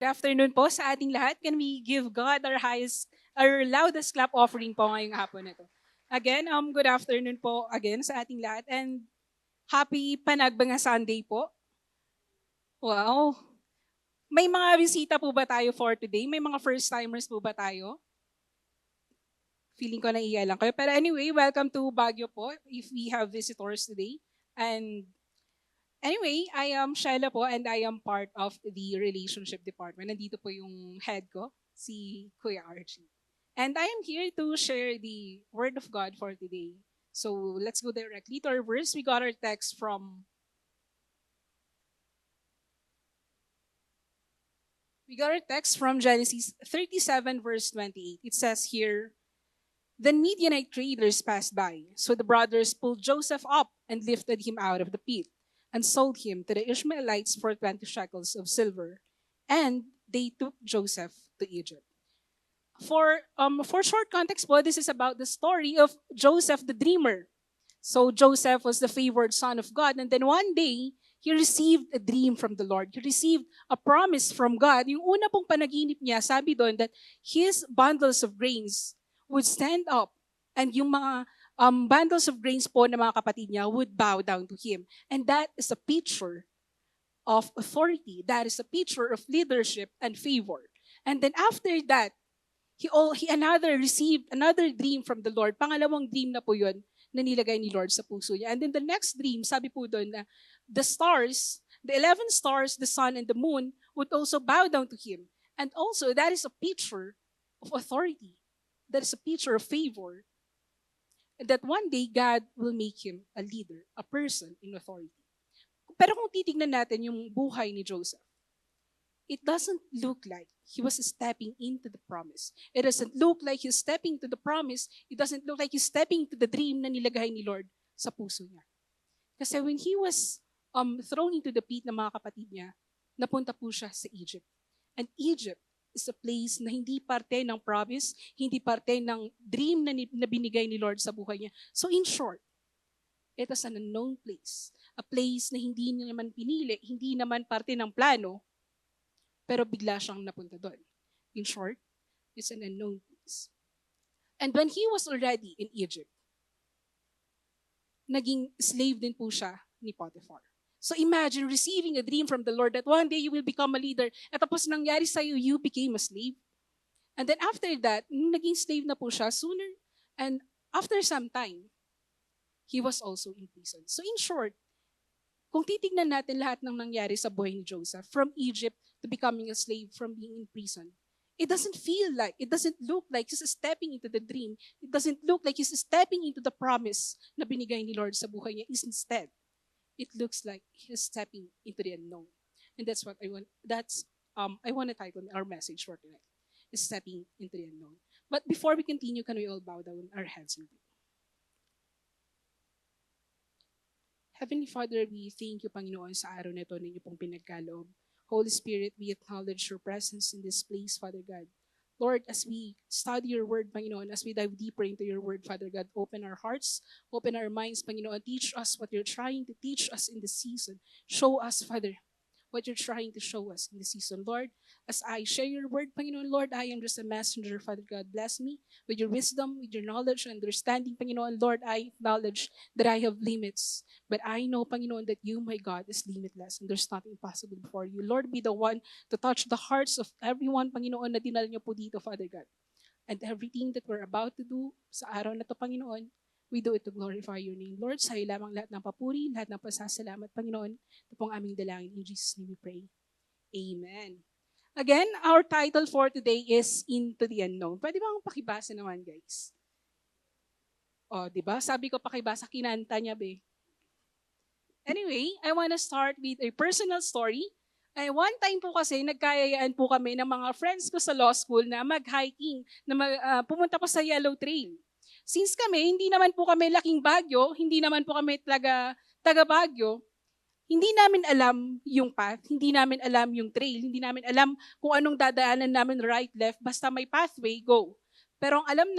Good afternoon po sa ating lahat. Can we give God our loudest clap offering po ngayong hapon na to? Again, good afternoon po again sa ating lahat and happy Panagbanga Sunday po. Wow. May mga bisita po ba tayo for today? May mga first timers po ba tayo? Feeling ko naiiya lang kayo. Pero anyway, welcome to Baguio po if we have visitors today. And anyway, I am Shella po and I am part of the relationship department. Nandito po yung head ko, si Kuya Archie. And I am here to share the word of God for today. So let's go directly to our verse. We got our text from Genesis 37 verse 28. It says here, the Midianite traders passed by. So the brothers pulled Joseph up and lifted him out of the pit and sold him to the Ishmaelites for 20 shekels of silver. And they took Joseph to Egypt. For short context po, this is about the story of Joseph the dreamer. So Joseph was the favored son of God. And then one day, he received a dream from the Lord. He received a promise from God. Yung una pong panaginip niya, sabi doon that his bundles of grains would stand up and yung mga bundles of grains po ng mga kapatid niya would bow down to him. And that is a picture of authority. That is a picture of leadership and favor. And then after that, he received another dream from the Lord. Pangalawang dream na po yun na nilagay ni Lord sa puso niya. And then the next dream, sabi po doon na the stars, the 11 stars, the sun, and the moon would also bow down to him. And also, that is a picture of authority. That is a picture of favor. That one day, God will make him a leader, a person in authority. Pero kung titignan natin yung buhay ni Joseph, it doesn't look like he was stepping into the promise. It doesn't look like he's stepping to the promise. It doesn't look like he's stepping to the dream na nilagay ni Lord sa puso niya. Kasi when he was thrown into the pit ng mga kapatid niya, napunta po siya sa Egypt. And Egypt is a place na hindi parte ng promise, hindi parte ng dream na binigay ni Lord sa buhay niya. So in short, it was an unknown place. A place na hindi naman pinili, hindi naman parte ng plano, pero bigla siyang napunta doon. In short, it's an unknown place. And when he was already in Egypt, naging slave din po siya ni Potiphar. So imagine receiving a dream from the Lord that one day you will become a leader at tapos nangyari sa'yo, you became a slave. And then after that, nung naging slave na po siya, sooner and after some time, he was also in prison. So in short, kung titignan natin lahat ng nangyari sa buhay ni Joseph, from Egypt to becoming a slave, from being in prison, it doesn't look like he's stepping into the dream. It doesn't look like he's stepping into the promise na binigay ni Lord sa buhay niya. Instead, it looks like he's stepping into the unknown. And that's what I want to title our message for tonight, is stepping into the unknown. But before we continue, can we all bow down our heads in prayer? Heavenly Father, we thank you, Panginoon, sa araw na ito ninyo pong pinagkaloob. Holy Spirit, we acknowledge your presence in this place, Father God. Lord, as we study your word, Panginoon, as we dive deeper into your word, Father God, open our hearts, open our minds, Panginoon. Teach us what you're trying to teach us in this season. Show us, Father, what you're trying to show us in this season. Lord, as I share your word, Panginoon, Lord, I am just a messenger, Father God. Bless me with your wisdom, with your knowledge, understanding, Panginoon. Lord, I acknowledge that I have limits, but I know, Panginoon, that you, my God, is limitless and there's nothing possible before you. Lord, be the one to touch the hearts of everyone, Panginoon, na dinala niyo po dito, Father God. And everything that we're about to do sa araw na to, Panginoon, we do it to glorify your name. Lord, sa'yo lamang lahat ng papuri, lahat ng pasasalamat, Panginoon. Ito pong aming dalangin. In Jesus' name we pray. Amen. Again, our title for today is Into the Unknown. Pwede bang pakibasa naman, guys? O, di ba? Sabi ko pakibasa, kinanta niya, be. Anyway, I want to start with a personal story. One time po kasi, nagkayayaan po kami ng mga friends ko sa law school na mag-hiking, na pumunta po sa Yellow Trail. Since kami, hindi naman po kami laking Baguio, hindi naman po kami taga Baguio, hindi namin alam yung path, hindi namin alam yung trail, hindi namin alam kung anong dadaanan namin right, left, basta may pathway, go. Pero ang alam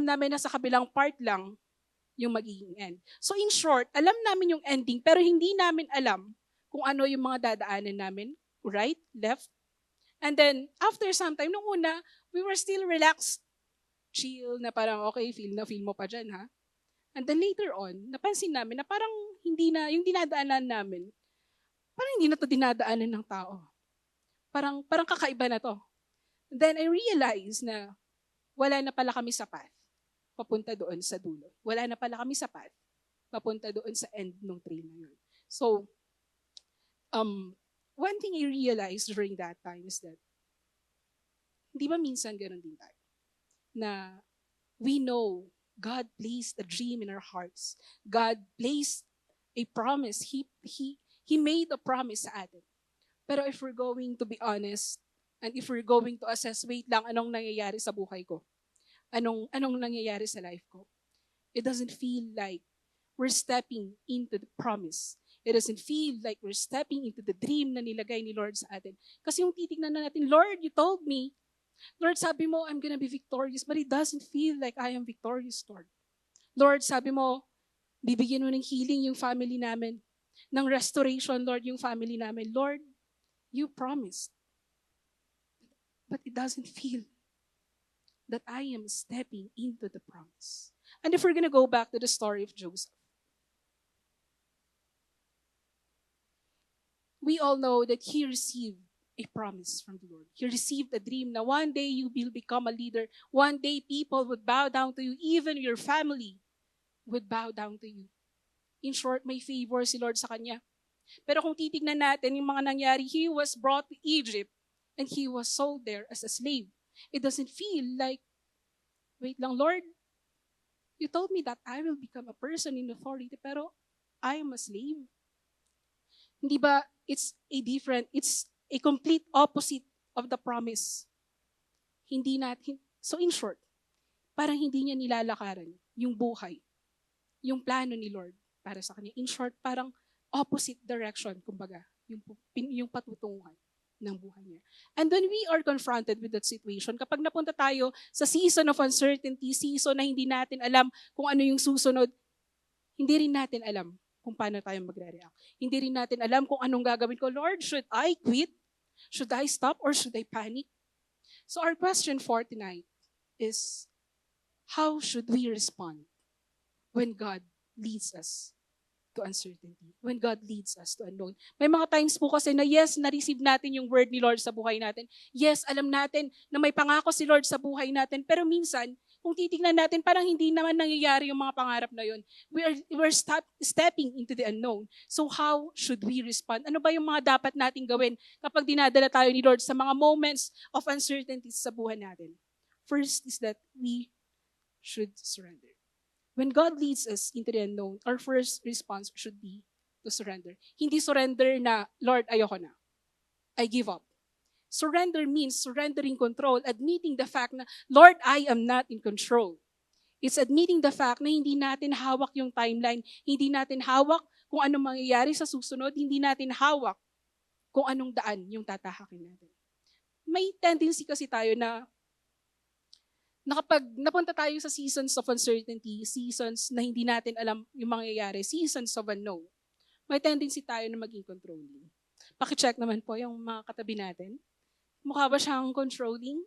namin na sa kabilang part lang yung magiging end. So in short, alam namin yung ending, pero hindi namin alam kung ano yung mga dadaanan namin, right, left, And then, after some time, nung una, we were still relaxed, chill, na parang, okay, feel mo pa dyan, ha? And then later on, napansin namin na parang hindi na, yung dinadaanan namin, parang hindi na to dinadaanan ng tao. Parang kakaiba na to. Then I realized na wala na pala kami sa path papunta doon sa dulo. Wala na pala kami sa path papunta doon sa end ng trail na yun. So, one thing I realized during that time is that, di ba minsan ganun din tayo? Na we know God placed a dream in our hearts. God placed a promise. He made a promise sa atin. Pero if we're going to be honest, and if we're going to assess, wait lang, anong nangyayari sa buhay ko? Anong nangyayari sa life ko? It doesn't feel like we're stepping into the promise. It doesn't feel like we're stepping into the dream na nilagay ni Lord sa atin. Kasi yung titignan na natin, Lord, you told me, Lord, sabi mo, I'm gonna be victorious, but it doesn't feel like I am victorious, Lord. Lord, sabi mo, bibigyan mo ng healing yung family namin, ng restoration, Lord, yung family namin. Lord, you promised. But it doesn't feel that I am stepping into the promise. And if we're gonna go back to the story of Joseph, we all know that he received a promise from the Lord. He received a dream na one day you will become a leader. One day people would bow down to you. Even your family would bow down to you. In short, may favor si Lord sa kanya. Pero kung titignan natin yung mga nangyari, he was brought to Egypt and he was sold there as a slave. It doesn't feel like, wait lang, Lord, you told me that I will become a person in authority, pero I am a slave. Hindi ba, it's a complete opposite of the promise. Hindi natin, so in short, parang hindi niya nilalakaran yung buhay, yung plano ni Lord para sa kanya. In short, parang opposite direction, kumbaga, yung patutunguhan ng buhay niya. And when we are confronted with that situation, kapag napunta tayo sa season of uncertainty, season na hindi natin alam kung ano yung susunod, hindi rin natin alam kung paano tayo magre-react. Hindi rin natin alam kung anong gagawin ko. Lord, should I quit? Should I stop or should I panic? So our question for tonight is, how should we respond when God leads us to uncertainty? When God leads us to unknown. May mga times po kasi na yes, na-receive natin yung word ni Lord sa buhay natin. Yes, alam natin na may pangako si Lord sa buhay natin. Pero minsan, kung titignan natin, parang hindi naman nangyayari yung mga pangarap na yun. We're stepping into the unknown. So how should we respond? Ano ba yung mga dapat nating gawin kapag dinadala tayo ni Lord sa mga moments of uncertainty sa buhay natin? First is that we should surrender. When God leads us into the unknown, our first response should be to surrender. Hindi surrender na, Lord, ayoko na. I give up. Surrender means surrendering control, admitting the fact na, Lord, I am not in control. It's admitting the fact na hindi natin hawak yung timeline, hindi natin hawak kung anong mangyayari sa susunod, hindi natin hawak kung anong daan yung tatahakin natin. May tendency kasi tayo na kapag napunta tayo sa seasons of uncertainty, seasons na hindi natin alam yung mangyayari, seasons of unknown, may tendency tayo na maging controlling. Pakicheck naman po yung mga katabi natin. Mukha ba siyang controlling?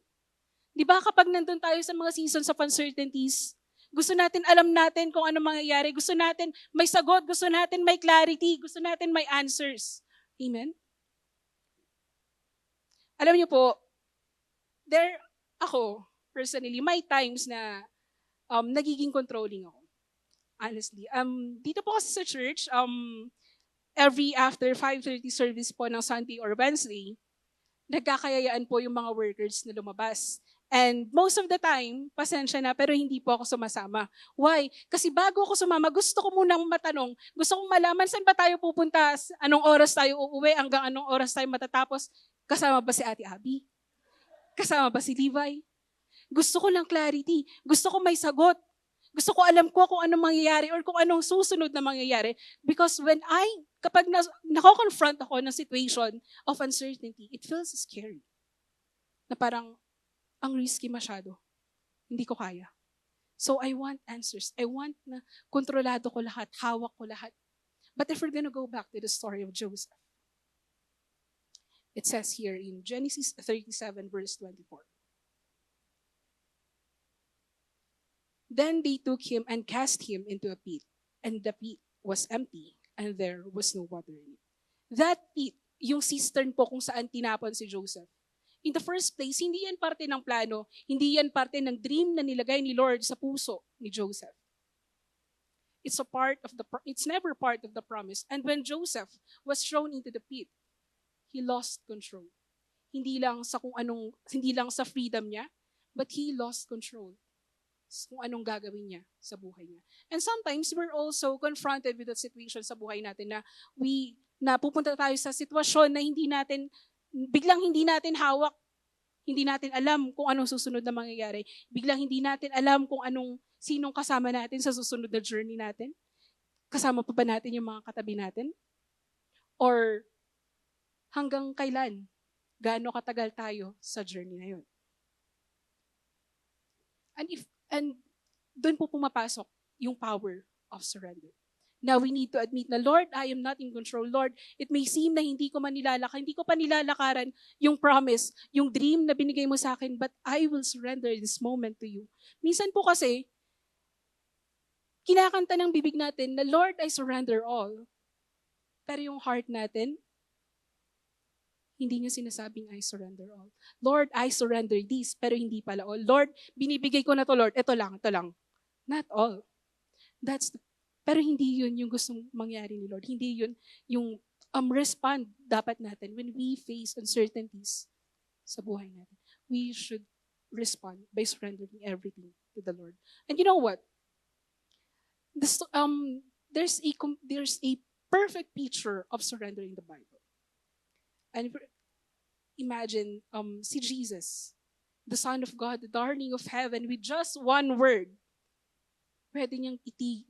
Di ba kapag nandun tayo sa mga seasons of uncertainties, gusto natin alam natin kung ano mangyayari, gusto natin may sagot, gusto natin may clarity, gusto natin may answers. Amen? Alam niyo po, ako, personally, may times na nagiging controlling ako. Honestly. Dito po kasi sa church, every after 5:30 service po ng Sunday or Wednesday, nagkakayayaan po yung mga workers na lumabas. And most of the time, pasensya na, pero hindi po ako sumasama. Why? Kasi bago ako sumama, gusto ko munang matanong, gusto kong malaman saan ba tayo pupunta, anong oras tayo uuwi, hanggang anong oras tayo matatapos. Kasama ba si Ate Abby? Kasama ba si Levi? Gusto ko lang clarity. Gusto ko may sagot. Gusto ko alam ko kung anong mangyayari or kung anong susunod na mangyayari. Because kapag nako-confront ako ng situation of uncertainty, it feels scary. Na parang, ang risky masyado. Hindi ko kaya. So I want answers. I want na kontrolado ko lahat, hawak ko lahat. But if we're gonna go back to the story of Joseph, It says here in Genesis 37 verse 24. Then they took him and cast him into a pit, and the pit was empty, and there was no water in it. That pit, yung cistern po kung saan tinapon si Joseph. In the first place, hindi yan parte ng plano, hindi yan parte ng dream na nilagay ni Lord sa puso ni Joseph. It's never part of the promise. And when Joseph was thrown into the pit, he lost control. Hindi lang sa freedom niya, but he lost control kung anong gagawin niya sa buhay niya. And sometimes we're also confronted with that situation sa buhay natin na pupunta tayo sa sitwasyon na biglang hindi natin hawak, hindi natin alam kung anong susunod na mangyayari. Biglang hindi natin alam kung sinong kasama natin sa susunod na journey natin. Kasama pa ba natin yung mga katabi natin? Or hanggang kailan? Gaano katagal tayo sa journey na yun? And doon po pumapasok yung power of surrender. Now we need to admit na, Lord, I am not in control. Lord, it may seem na hindi ko pa nilalakaran yung promise, yung dream na binigay mo sa akin, but I will surrender this moment to you. Minsan po kasi, kinakanta ng bibig natin na, Lord, I surrender all. Pero yung heart natin, hindi niya sinasabing, I surrender all. Lord, I surrender this, pero hindi pala all. Lord, binibigay ko na to, Lord. Ito lang. Not all. Pero hindi yun yung gustong mangyari ni Lord. Hindi yun yung respond dapat natin when we face uncertainties sa buhay natin. We should respond by surrendering everything to the Lord. And you know what? There's a perfect picture of surrender in the Bible. And imagine si Jesus, the Son of God, the darling of heaven, with just one word, pwede niyang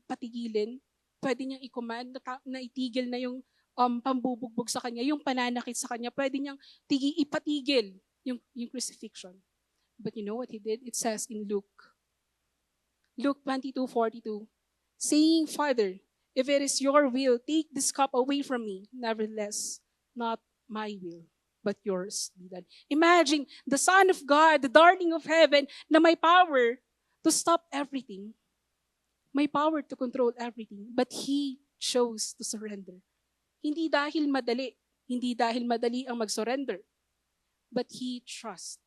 patigilin, pwede niyang i-command na itigil na yung pambubugbog sa kanya, yung pananakit sa kanya, pwede niyang ipatigil yung crucifixion. But you know what he did? It says in Luke 22:42, saying, Father, if it is your will, take this cup away from me. Nevertheless, not my will, but yours be done. Imagine the Son of God, the darling of heaven, na may power to stop everything. May power to control everything. But He chose to surrender. Hindi dahil madali ang mag-surrender, but He trusts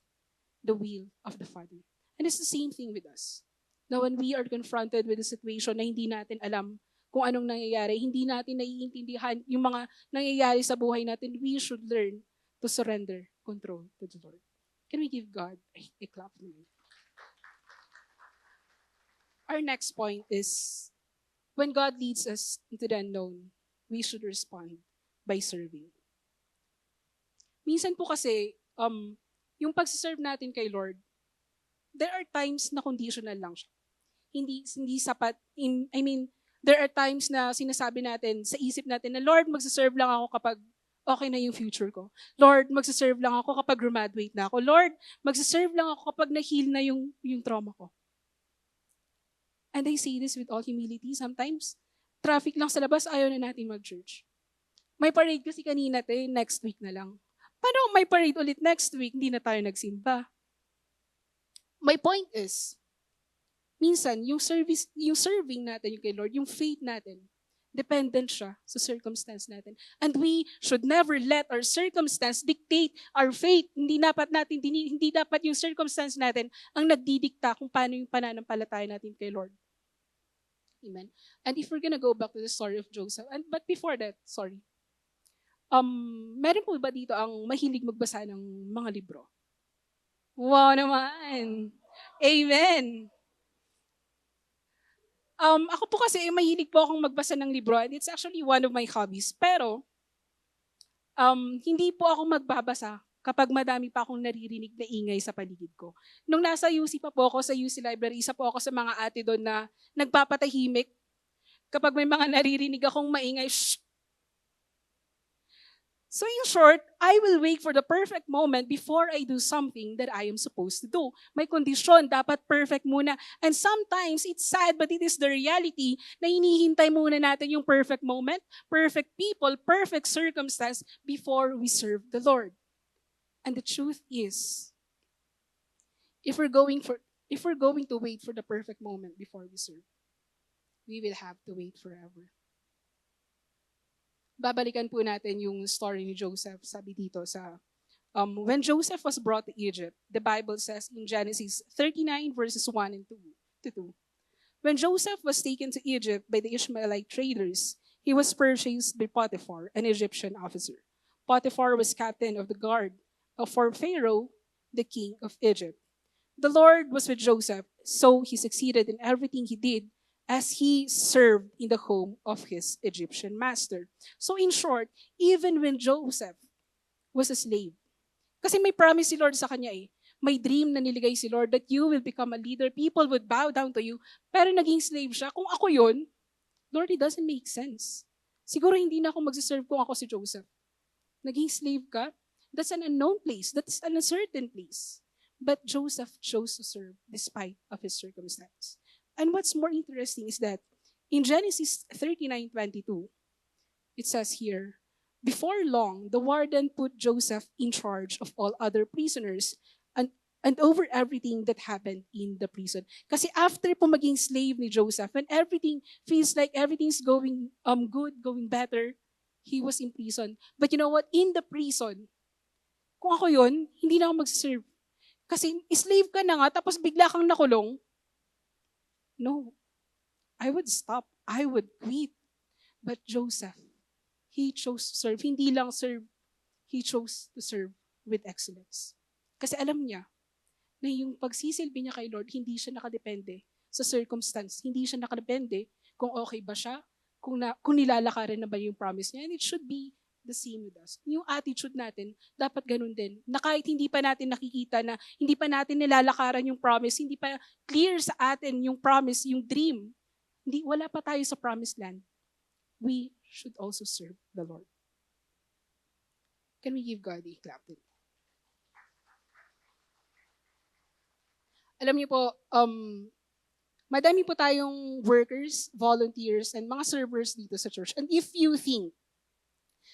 the will of the Father. And it's the same thing with us. Now when we are confronted with a situation na hindi natin alam kung anong nangyayari, hindi natin naiintindihan yung mga nangyayari sa buhay natin, we should learn to surrender control to the Lord. Can we give God a clap? Our next point is, when God leads us into the unknown, we should respond by serving. Minsan po kasi, yung pagsiserve natin kay Lord, there are times na conditional lang siya. Hindi sapat. There are times na sinasabi natin sa isip natin na, Lord, magsiserve lang ako kapag okay na yung future ko. Lord, magsiserve lang ako kapag graduate na ako. Lord, magsiserve lang ako kapag na-heal na yung trauma ko. And I say this with all humility. Sometimes, traffic lang sa labas, ayaw na natin mag-church. May parade kasi kanina, next week na lang. Paano may parade ulit next week, hindi na tayo nagsimba? My point is, minsan, yung serving natin yung kay Lord, yung faith natin, dependent siya sa circumstance natin. And we should never let our circumstance dictate our faith. Hindi dapat yung circumstance natin ang nagdidikta kung paano yung pananampalataya natin kay Lord. Amen. And if we're gonna go back to the story of Joseph, but before that, meron po ba dito ang mahilig magbasa ng mga libro? Wow naman! Amen! Ako po kasi, mahilig po akong magbasa ng libro, and it's actually one of my hobbies. Pero, hindi po ako magbabasa kapag madami pa akong naririnig na ingay sa paligid ko. Nung nasa UC pa po ako, sa UC Library, isa po ako sa mga ate doon na nagpapatahimik. Kapag may mga naririnig akong maingay, shh! So in short, I will wait for the perfect moment before I do something that I am supposed to do. May kondisyon, dapat perfect muna. And sometimes, it's sad, but it is the reality na hinihintay muna natin yung perfect moment, perfect people, perfect circumstance before we serve the Lord. And the truth is, if we're going for if we're going to wait for the perfect moment before we serve, we will have to wait forever. Babalikan po natin yung story ni Joseph, sabi dito sa when Joseph was brought to Egypt, the Bible says in Genesis 39 verses 1 and 2 to 2. When Joseph was taken to Egypt by the Ishmaelite traders, he was purchased by Potiphar, an Egyptian officer. Potiphar was captain of the guard for Pharaoh, the king of Egypt. The Lord was with Joseph, so he succeeded in everything he did as he served in the home of his Egyptian master. So in short, even when Joseph was a slave, kasi may promise si Lord sa kanya eh. May dream na niligay si Lord that you will become a leader, people would bow down to you, pero naging slave siya. Kung ako yun, Lord, it doesn't make sense. Siguro hindi na ako magsiserve kung ako si Joseph. Naging slave ka? That's an unknown place. That's an uncertain place. But Joseph chose to serve despite of his circumstance. And what's more interesting is that in Genesis 39:22, it says here, before long, the warden put Joseph in charge of all other prisoners and over everything that happened in the prison. Kasi after po maging slave ni Joseph, when everything feels like everything's going good, going better, he was in prison. But you know what? In the prison, kung ako yun, hindi na ako mag-serve. Kasi slave ka na nga, tapos bigla kang nakulong. No. I would stop. I would quit. But Joseph, he chose to serve. Hindi lang serve, he chose to serve with excellence. Kasi alam niya na yung pagsisilbi niya kay Lord, hindi siya nakadepende sa circumstance. Hindi siya nakadepende kung okay ba siya, kung nilalakaran na ba yung promise niya. And it should be the same with us. Yung attitude natin, dapat ganun din. Na kahit hindi pa natin nakikita na, hindi pa natin nilalakaran yung promise, hindi pa clear sa atin yung promise, yung dream, wala pa tayo sa promised land, we should also serve the Lord. Can we give God a clap? Alam niyo po, madami po tayong workers, volunteers, and mga servers dito sa church. And if you think,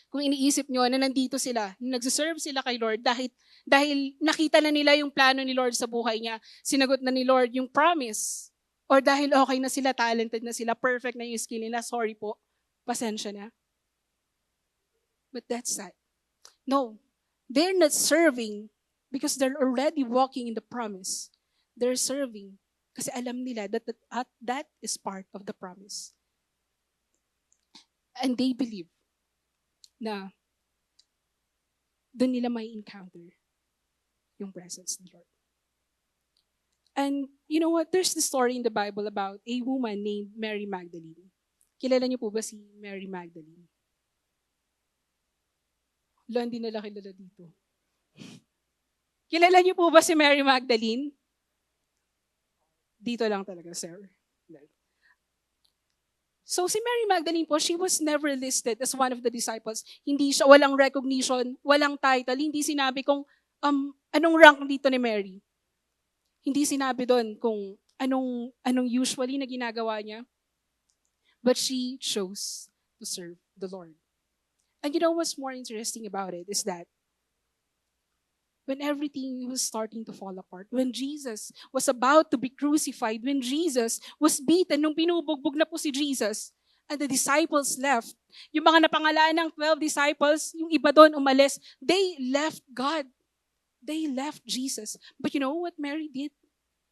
kung iniisip nyo na nandito sila, nagsiserve sila kay Lord dahil nakita na nila yung plano ni Lord sa buhay niya, sinagot na ni Lord yung promise, or dahil okay na sila, talented na sila, perfect na yung skill nila, sorry po, pasensya na. But that's sad. No, they're not serving because they're already walking in the promise. They're serving kasi alam nila that is part of the promise. And they believe na doon nila may encounter yung presence ng Lord. And you know what? There's the story in the Bible about a woman named Mary Magdalene. Kilala niyo po ba si Mary Magdalene? Wala, hindi nila kilala dito. Kilala niyo po ba si Mary Magdalene? Dito lang talaga, sir. So si Mary Magdalene po, she was never listed as one of the disciples. Hindi siya, walang recognition, walang title. Hindi sinabi kung anong rank dito ni Mary. Hindi sinabi doon kung anong usually na ginagawa niya. But she chose to serve the Lord. And you know what's more interesting about it is that when everything was starting to fall apart, when Jesus was about to be crucified, when Jesus was beaten, nung pinubugbog na po si Jesus, and the disciples left, yung mga napangalaan ng 12 disciples, yung iba doon umalis, they left God. They left Jesus. But you know what Mary did?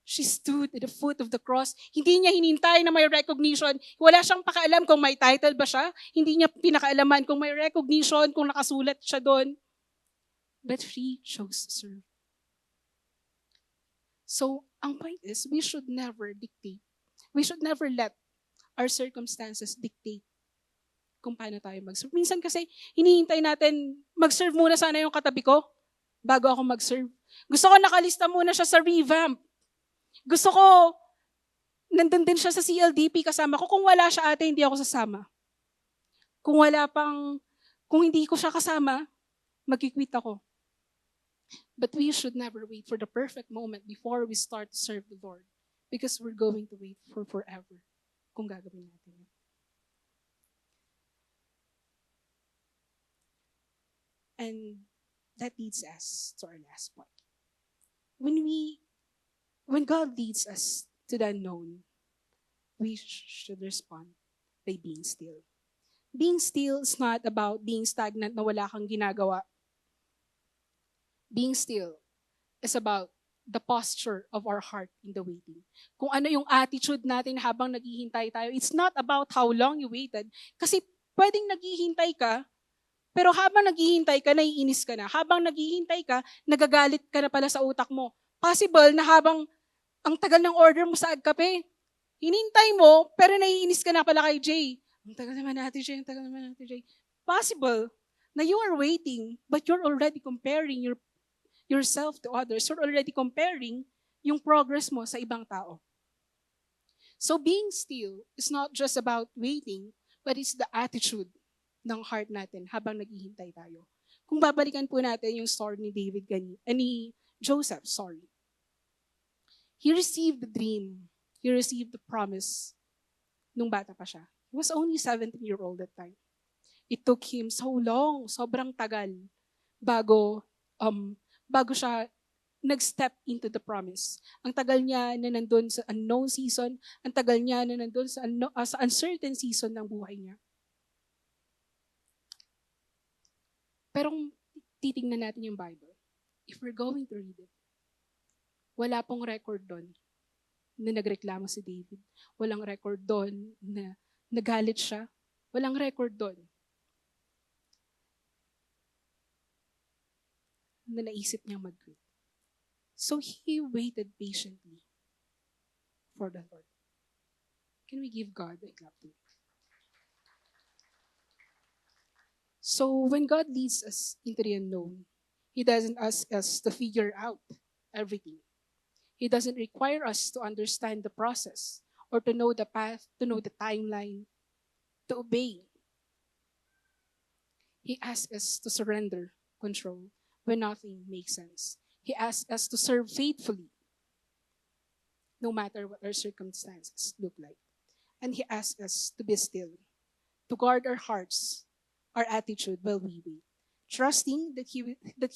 She stood at the foot of the cross. Hindi niya hinintay na may recognition. Wala siyang pakialam kung may title ba siya. Hindi niya pinakaalaman kung may recognition, kung nakasulat siya doon. But she chose to serve. So, ang point is, we should never dictate. We should never let our circumstances dictate kung paano tayo mag-serve. Minsan kasi, hinihintay natin, mag-serve muna sana yung katabi ko bago ako mag-serve. Gusto ko nakalista muna siya sa revamp. Gusto ko, nandun din siya sa CLDP kasama ko. Kung wala siya ate, hindi ako sasama. Kung hindi ko siya kasama, magkikwit ako. But we should never wait for the perfect moment before we start to serve the Lord. Because we're going to wait for forever kung gagawin natin yun. And that leads us to our last point. When we, when God leads us to the unknown, we should respond by being still. Being still is not about being stagnant na wala kang ginagawa. Being still is about the posture of our heart in the waiting. Kung ano yung attitude natin habang naghihintay tayo. It's not about how long you waited. Kasi pwedeng naghihintay ka, pero habang naghihintay ka, naiinis ka na. Habang naghihintay ka, nagagalit ka na pala sa utak mo. Possible na habang ang tagal ng order mo sa Agkape, hinintay mo, pero naiinis ka na pala kay Jay. Ang tagal naman natin Jay, ang tagal naman natin Jay. Possible na you are waiting, but you're already comparing yourself to others. You're already comparing yung progress mo sa ibang tao. So being still is not just about waiting, but it's the attitude ng heart natin habang naghihintay tayo. Kung babalikan po natin yung story ni ni Joseph. He received the dream. He received the promise nung bata pa siya. He was only 17-year-old that time. It took him so long, sobrang tagal, bago siya nag-step into the promise. Ang tagal niya na nandun sa unknown season, ang tagal niya na nandun sa uncertain season ng buhay niya. Pero kung titingnan natin yung Bible, if we're going to read it, wala pong record doon na nagreklamo si David. Walang record doon na nagalit siya. Walang record doon na naisip niyang mag-quit. So he waited patiently for the Lord. Can we give God a clap to him? So when God leads us into the unknown, He doesn't ask us to figure out everything. He doesn't require us to understand the process or to know the path, to know the timeline, to obey. He asks us to surrender control when nothing makes sense. He asks us to serve faithfully, no matter what our circumstances look like. And He asks us to be still, to guard our hearts, our attitude while we wait, trusting that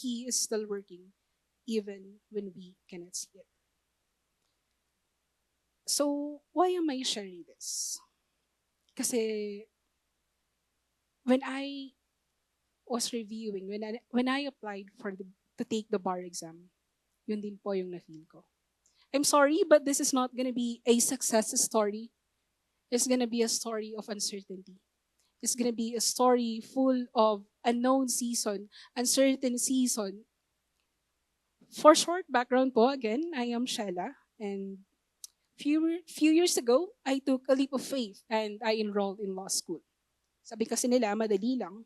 He is still working even when we cannot see it. So, why am I sharing this? Kasi when I was reviewing, when I applied to take the bar exam, yun din po yung na-feel ko. I'm sorry, but this is not gonna be a success story. It's gonna be a story of uncertainty. It's gonna be a story full of unknown season, uncertain season. For short background po, again, I am Shella, and few years ago, I took a leap of faith and I enrolled in law school. Sabi kasi nila, madali lang.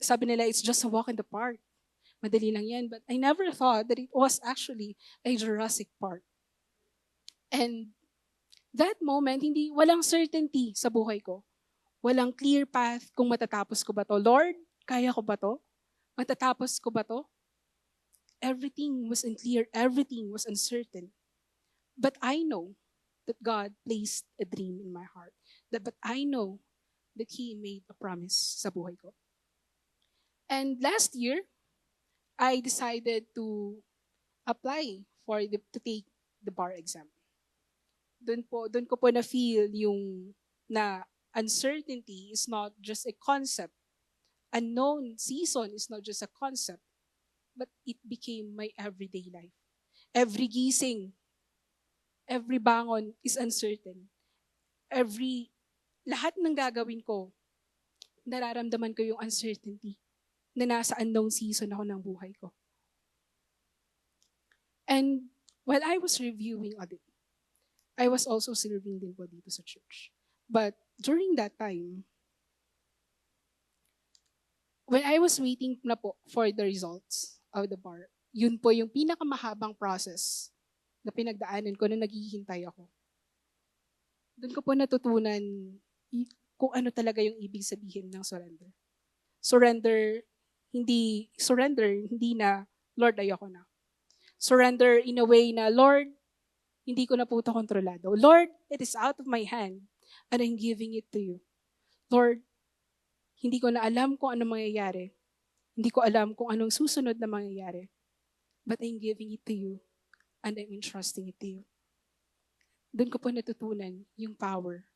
Sabi nila, it's just a walk in the park. Madali lang yan. But I never thought that it was actually a Jurassic Park. And that moment, walang certainty sa buhay ko. Walang clear path kung matatapos ko ba to. Lord, kaya ko ba to? Matatapos ko ba to? Everything was unclear. Everything was uncertain. But I know that God placed a dream in my heart. But I know that He made a promise sa buhay ko. And last year, I decided to apply to take the bar exam. Doon ko po na-feel yung na uncertainty is not just a concept. Unknown season is not just a concept, but it became my everyday life. Every gising, every bangon is uncertain. Lahat ng gagawin ko, nararamdaman ko yung uncertainty na nasa unknown season ako ng buhay ko. And while I was reviewing audit, I was also serving din po dito sa church. But during that time, when I was waiting na po for the results of the bar, yun po yung pinakamahabang process na pinagdaanan ko na naghihintay ako. Doon ko po natutunan kung ano talaga yung ibig sabihin ng surrender. Surrender, hindi na, Lord, ayoko na. Surrender in a way na, Lord, hindi ko na po ito kontrolado. Lord, it is out of my hand and I'm giving it to you. Lord, Hindi ko na alam kung ano mangyayari. Hindi ko alam kung anong susunod na mangyayari. But I'm giving it to you and I'm entrusting it to you. Doon ko po natutunan yung power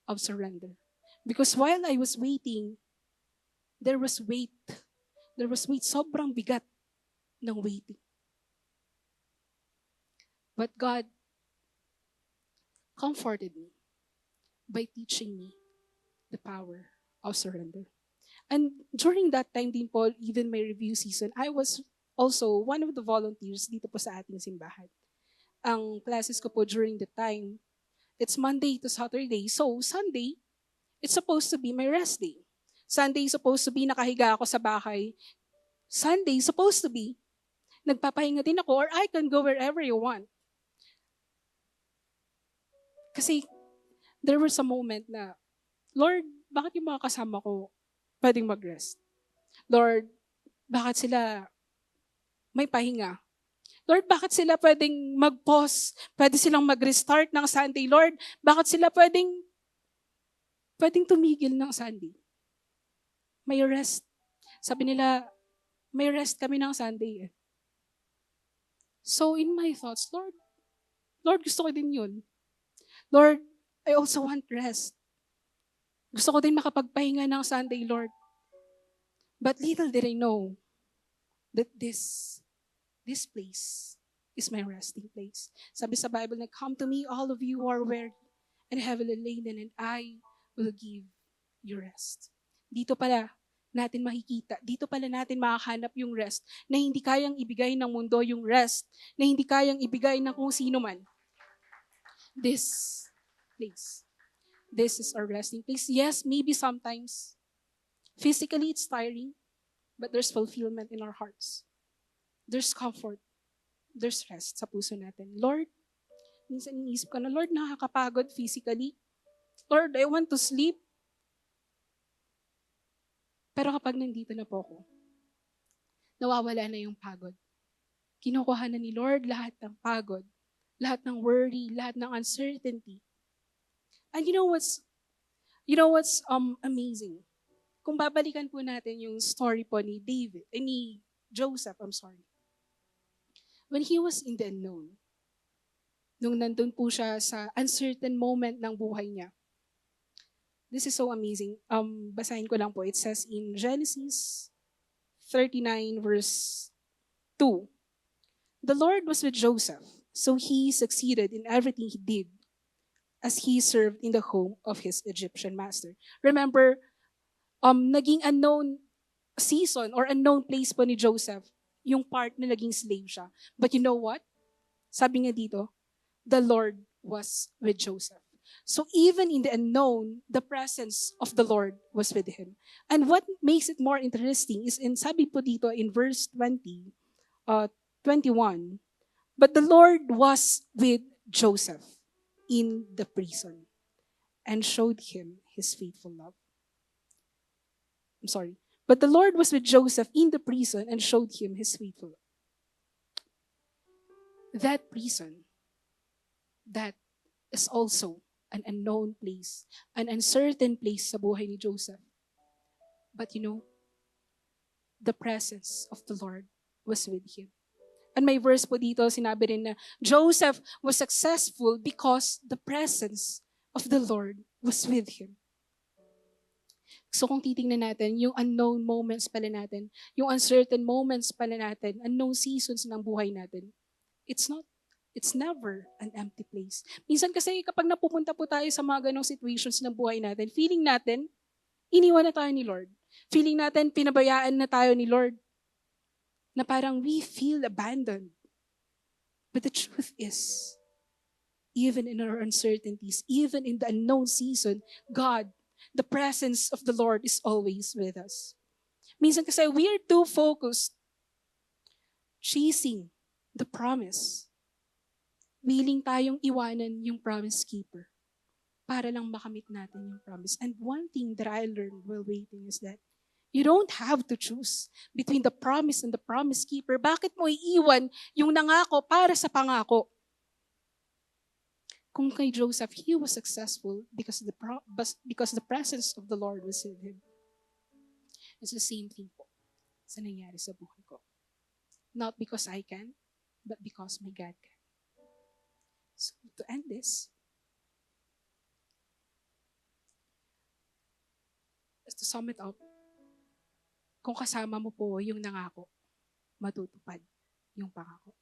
of surrender. Because while I was waiting, there was weight. There was weight. Sobrang bigat ng waiting. But God comforted me by teaching me the power of surrender. And during that time din po, even my review season, I was also one of the volunteers dito po sa ating simbahan. Ang classes ko po during the time, it's Monday to Saturday. So, Sunday, it's supposed to be my rest day. Sunday, supposed to be nakahiga ako sa bahay. Sunday, supposed to be nagpapahinga din ako or I can go wherever you want. Kasi there was a moment na, Lord, bakit yung mga kasama ko pwedeng mag-rest? Lord, bakit sila may pahinga? Lord, bakit sila pwedeng mag-pause? Pwede silang mag-restart ng Sunday. Lord, bakit sila pwedeng tumigil ng Sunday? May rest. Sabi nila, may rest kami ng Sunday. So in my thoughts, Lord, gusto ko din yun. Lord, I also want rest. Gusto ko din makapagpahinga ng Sunday, Lord. But little did I know that this place is my resting place. Sabi sa Bible na, come to me, all of you who are weary and heavily laden, and I will give you rest. Dito pala natin makikita, dito pala natin makahanap yung rest na hindi kayang ibigay ng mundo, yung rest na hindi kayang ibigay ng kung sino man. This place. This is our resting place. Yes, maybe sometimes physically it's tiring, but there's fulfillment in our hearts. There's comfort. There's rest sa puso natin. Lord, minsan iniisip ko na, Lord, nakakapagod physically. Lord, I want to sleep. Pero kapag nandito na po ako, nawawala na yung pagod. Kinukuha na ni Lord lahat ng pagod, lahat ng worry, lahat ng uncertainty. And you know what's amazing? Kung babalikan po natin yung story po ni Joseph. When he was in the unknown, nung nandun po siya sa uncertain moment ng buhay niya. This is so amazing. Basahin ko lang po. It says in Genesis 39 verse 2, the Lord was with Joseph, so he succeeded in everything he did as he served in the home of his Egyptian master. Remember, naging unknown season or unknown place po ni Joseph, yung part na naging slave siya. But you know what? Sabi nga dito, the Lord was with Joseph. So even in the unknown, the presence of the Lord was with him. And what makes it more interesting is sabi po dito in verse 21, but the Lord was with Joseph in the prison and showed him his faithful love. But the Lord was with Joseph in the prison and showed him his faithful love. That prison, that is also an unknown place, an uncertain place sa buhay ni Joseph. But you know, the presence of the Lord was with him. And may verse po dito, sinabi rin na Joseph was successful because the presence of the Lord was with him. So kung titingnan natin, yung unknown moments pala natin, yung uncertain moments pala natin, unknown seasons ng buhay natin, it's never an empty place. Minsan kasi kapag napupunta po tayo sa mga ganong situations ng buhay natin, feeling natin, iniwan na tayo ni Lord. Feeling natin, pinabayaan na tayo ni Lord. Na parang we feel abandoned. But the truth is, even in our uncertainties, even in the unknown season, God, the presence of the Lord is always with us. Minsan kasi we are too focused chasing the promise. Willing tayong iwanan yung promise keeper para lang makamit natin yung promise. And one thing that I learned while waiting is that you don't have to choose between the promise and the promise keeper. Bakit mo iiwan yung nangako para sa pangako? Kung kay Joseph, he was successful because the presence of the Lord was with him. It's the same thing po sa nangyari sa buhay ko. Not because I can, but because my God can. So to end this, to sum it up, kung kasama mo po yung nangako, matutupad yung pangako.